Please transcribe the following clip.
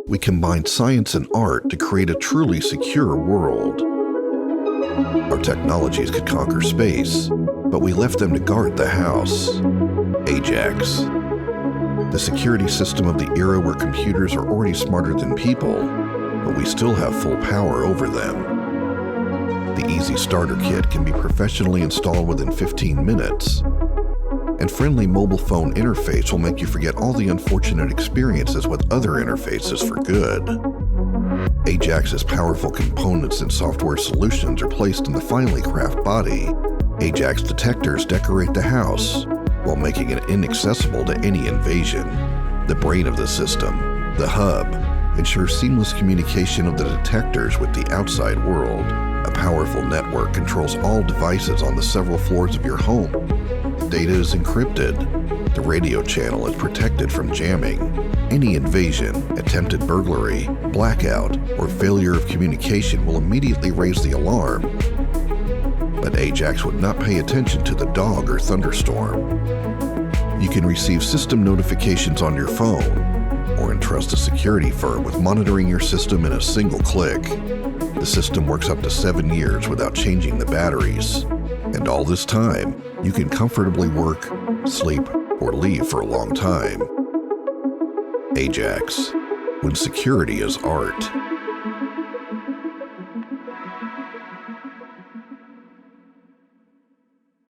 We combined science and art to create a truly secure world. Our technologies could conquer space, but we left them to guard the house. Ajax. The security system of the era where computers are already smarter than people, but we still have full power over them. The easy starter kit can be professionally installed within 15 minutes, and friendly mobile phone interface will make you forget all the unfortunate experiences with other interfaces for good. Ajax's powerful components and software solutions are placed in the finely crafted body. Ajax detectors decorate the house while making it inaccessible to any invasion. The brain of the system, the hub, ensures seamless communication of the detectors with the outside world. A powerful network controls all devices on the several floors of your home. Data is encrypted. The radio channel is protected from jamming. Any invasion, attempted burglary, blackout, or failure of communication will immediately raise the alarm. But Ajax would not pay attention to the dog or thunderstorm. You can receive system notifications on your phone, or entrust a security firm with monitoring your system in a single click. The system works up to 7 years without changing the batteries. And all this time, you can comfortably work, sleep, or leave for a long time. Ajax, when security is art.